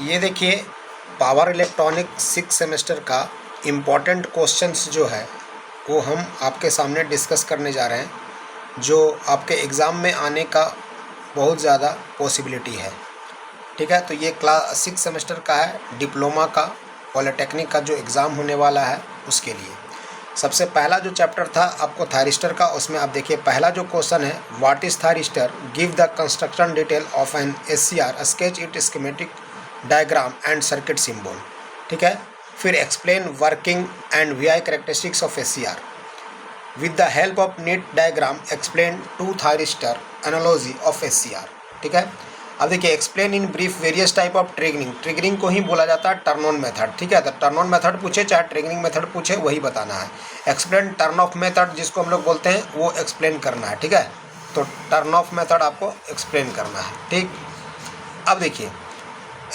ये देखिए power electronic 6 semester का इम्पॉर्टेंट क्वेश्चंस जो है वो हम आपके सामने डिस्कस करने जा रहे हैं, जो आपके एग्ज़ाम में आने का बहुत ज़्यादा पॉसिबिलिटी है। ठीक है, तो ये क्लास 6 सेमेस्टर का है, डिप्लोमा का पॉलिटेक्निक का जो एग्ज़ाम होने वाला है उसके लिए। सबसे पहला जो चैप्टर था आपको थायरिस्टर का, उसमें आप देखिए पहला जो क्वेश्चन है, what is thyristor, give the construction detail of an SCR, sketch it schematic diagram and circuit symbol. ठीक है, फिर explain working and VI characteristics of SCR with the help of neat diagram, explain two thyristor analogy of SCR। ठीक है, अब देखिए explain in brief various type of triggering, triggering को ही बोला जाता है टर्न ऑन मेथड। ठीक है, तो टर्न ऑन मेथड पूछे चाहे ट्रिगरिंग मेथड पूछे वही बताना है। एक्सप्लेन टर्न ऑफ मेथड जिसको हम लोग बोलते हैं वो एक्सप्लेन करना है। ठीक है, तो टर्न ऑफ मेथड आपको एक्सप्लेन करना है। ठीक, अब देखिए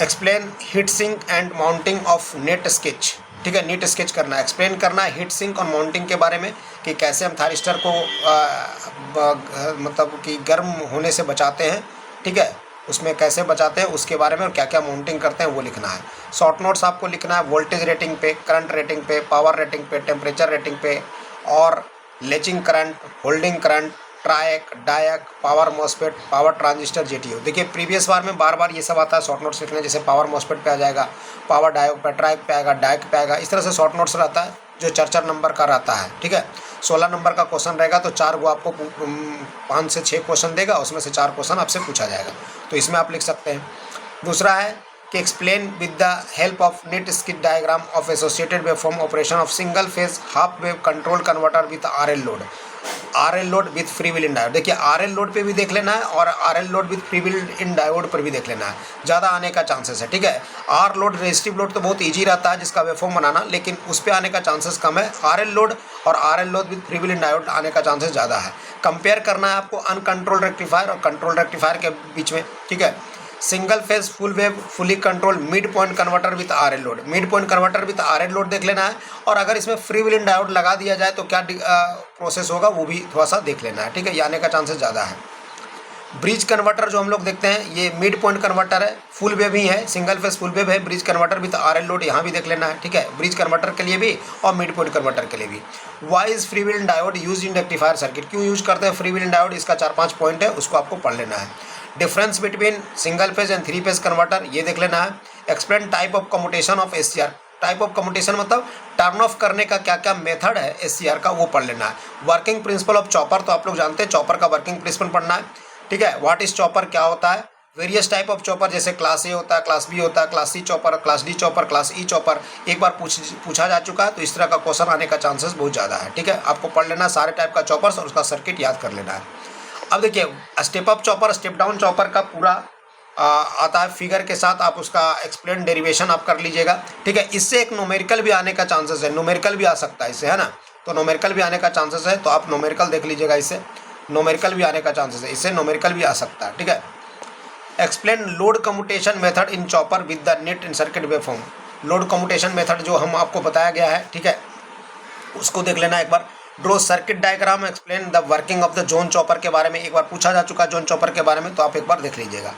explain heat sink and mounting of neat sketch. ठीक है, नीट स्केच करना है, एक्सप्लेन करना है हीट सिंक और माउंटिंग के बारे में कि कैसे हम थायरिस्टर को मतलब कि गर्म होने से बचाते हैं। ठीक है, उसमें कैसे बचाते हैं उसके बारे में और क्या क्या माउंटिंग करते हैं वो लिखना है। शॉर्ट नोट्स आपको लिखना है वोल्टेज रेटिंग पे, करंट रेटिंग पे, पावर रेटिंग पे, टेम्परेचर रेटिंग पे और latching current, holding current, triac, diac, power MOSFET, power transistor, JTO। देखिए प्रीवियस बार में बार बार ये सब आता है शॉर्ट नोट्स लिखने, जैसे पावर मॉसफेट पे आ जाएगा, पावर डायोड पे, ट्रायक पे आएगा, डायक पे आएगा, इस तरह से शॉर्ट नोट्स रहता है जो 4 नंबर का रहता है। ठीक है, 16 नंबर का क्वेश्चन रहेगा तो 4 वो आपको 5 से 6 क्वेश्चन देगा, उसमें से 4 क्वेश्चन आपसे पूछा जाएगा, तो इसमें आप लिख सकते हैं। दूसरा है कि explain with the help of neat circuit diagram of associated waveform operation of single phase half wave control converter with RL load, RL load with free wheeling diode. देखिए RL लोड पे भी देख लेना है और RL load with free wheeling diode पर भी देख लेना है, ज़्यादा आने का चांसेस है। ठीक है, R लोड रेजिस्टिव लोड तो बहुत ईजी रहता है जिसका वेवफॉर्म बनाना, लेकिन उस पर आने का चांसेस कम है। RL लोड और RL load with free wheeling diode आने का चांसेस ज़्यादा है। कंपेयर करना है आपको अनकंट्रोल रेक्टिफायर और कंट्रोल रेक्टिफायर के बीच में। ठीक है, single phase full wave fully control mid point converter with RL load, mid point converter with RL load देख लेना है, और अगर इसमें फ्री विल इन डायोड लगा दिया जाए तो क्या प्रोसेस होगा वो भी थोड़ा सा देख लेना है। ठीक है, ये आने का चांसेस ज़्यादा है। ब्रिज कन्वर्टर जो हम लोग देखते हैं ये मिड पॉइंट कन्वर्टर है, फुल वेव ही है, सिंगल फेज फुल वेव है, bridge converter with RL load यहाँ भी देख लेना है। ठीक है, ब्रिज कन्वर्टर के लिए भी और मिड पॉइंट कन्वर्टर के लिए भी। Why is free wheeling diode use in rectifier circuit, क्यों यूज करते हैं फ्री विल इन डायोड, इसका 4-5 पॉइंट है, उसको आपको पढ़ लेना है। Difference between single phase and 3 phase converter ये देख लेना है। Explain type of commutation of SCR, type of commutation मतलब टर्न ऑफ करने का क्या क्या मेथड है SCR का वो पढ़ लेना है। वर्किंग प्रिंसिपल ऑफ चॉपर, तो आप लोग जानते हैं चॉपर का वर्किंग प्रिंसिपल पढ़ना है। ठीक है, व्हाट इज चॉपर क्या होता है, वेरियस टाइप ऑफ चॉपर जैसे क्लास A होता है, क्लास B होता है, class C chopper, class D chopper, class E chopper, एक बार पूछा जा चुका है, तो इस तरह का क्वेश्चन आने का चांसेस बहुत ज़्यादा है। ठीक है, आपको पढ़ लेना सारे टाइप का चॉपर्स और उसका सर्किट याद कर लेना है। अब देखिए step up chopper, step down chopper का पूरा आता है फिगर के साथ, आप उसका एक्सप्लेन डेरिवेशन आप कर लीजिएगा। ठीक है, इससे एक न्यूमेरिकल भी आने का चांसेस है, न्यूमेरिकल भी आ सकता है इससे, है ना, तो न्यूमेरिकल भी आने का चांसेस है, तो आप न्यूमेरिकल देख लीजिएगा, इससे न्यूमेरिकल भी आने का चांसेस है, इससे न्यूमेरिकल भी आ सकता है। ठीक है, explain load commutation method in chopper with the net in circuit waveform, load commutation method जो हम आपको बताया गया है, ठीक है, उसको देख लेना एक बार। Draw circuit diagram, explain the working of the Jones chopper के बारे में एक बार पूछा जा चुका है जोन चॉपर के बारे में, तो आप एक बार देख लीजिएगा।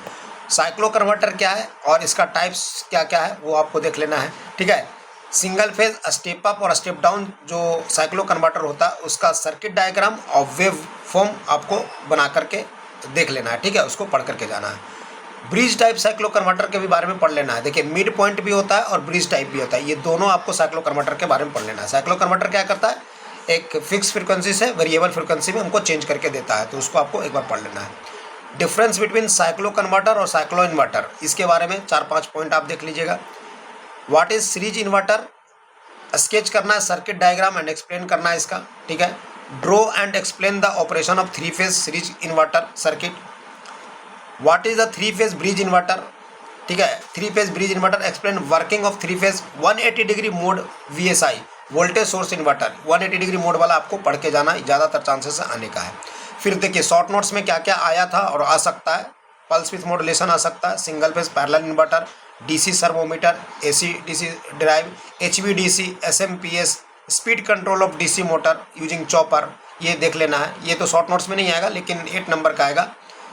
साइक्लो कन्वर्टर क्या है और इसका टाइप्स क्या क्या है वो आपको देख लेना है। ठीक है, सिंगल फेज स्टेप अप और स्टेप डाउन जो साइक्लो कन्वर्टर होता है उसका सर्किट डायग्राम और वेव फॉर्म आपको बना करके देख लेना है। ठीक है, उसको पढ़ करके जाना है। ब्रिज टाइप साइक्लो कन्वर्टर के भी बारे में पढ़ लेना है। देखिए मिड पॉइंट भी होता है और ब्रिज टाइप भी होता है, ये दोनों आपको साइक्लो कन्वर्टर के बारे में पढ़ लेना है। साइक्लो कन्वर्टर क्या करता है, एक फिक्स फ्रिक्वेंसी से वेरिएबल फ्रिक्वेंसी में हमको चेंज करके देता है, तो उसको आपको एक बार पढ़ लेना है। डिफरेंस बिटवीन साइक्लो कन्वर्टर और साइक्लो इन्वर्टर, इसके बारे में 4-5 पॉइंट आप देख लीजिएगा। What is series inverter, sketch करना है सर्किट डायग्राम एंड एक्सप्लेन करना है इसका। ठीक है, draw and explain the operation of 3 phase series inverter circuit. What is the 3 phase bridge inverter, ठीक है, 3 phase bridge inverter, explain working of 3 phase 180 degree mode VSI voltage source inverter, 180 degree mode वाला आपको पढ़ के जाना, ज़्यादातर chances आने का है। फिर देखिए शॉर्ट नोट्स में क्या क्या आया था और आ सकता है, पल्स विथ मॉड्यूलेशन आ सकता है, single phase parallel inverter, DC सर्वोमीटर, AC DC drive, HVDC, SMPS, speed control of DC motor using chopper, ये देख लेना है। ये तो शॉर्ट नोट्स में नहीं आएगा लेकिन 8 नंबर का आएगा,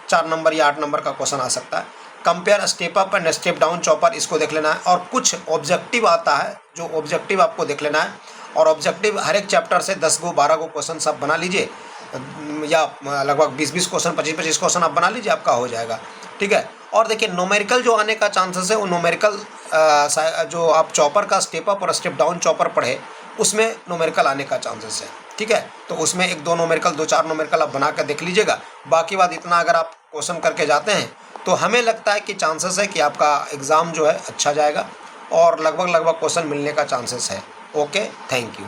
4 नंबर या 8 नंबर का क्वेश्चन आ सकता है। Compare step up and step down chopper, इसको देख लेना है। और कुछ ऑब्जेक्टिव आता है, जो ऑब्जेक्टिव आपको देख लेना है। और ऑब्जेक्टिव हर एक चैप्टर से 10 गो 12 गो क्वेश्चन सब बना लीजिए, या लगभग 20-20 क्वेश्चन 25-25 क्वेश्चन आप बना लीजिए, आपका हो जाएगा। ठीक है। और देखिए न्यूमेरिकल जो आने का चांसेस है, वो न्यूमेरिकल जो आप चॉपर का स्टेप अप और स्टेप डाउन चॉपर पढ़े, उसमें न्यूमेरिकल आने का चांसेस है। ठीक है। तो उसमें 1-2 न्यूमेरिकल 2-4 न्यूमेरिकल आप बना कर देख लीजिएगा। बाकी बात इतना अगर आप क्वेश्चन करके जाते हैं तो हमें लगता है कि चांसेस है कि आपका एग्ज़ाम जो है अच्छा जाएगा, और लगभग क्वेश्चन मिलने का चांसेस है। Okay, thank you.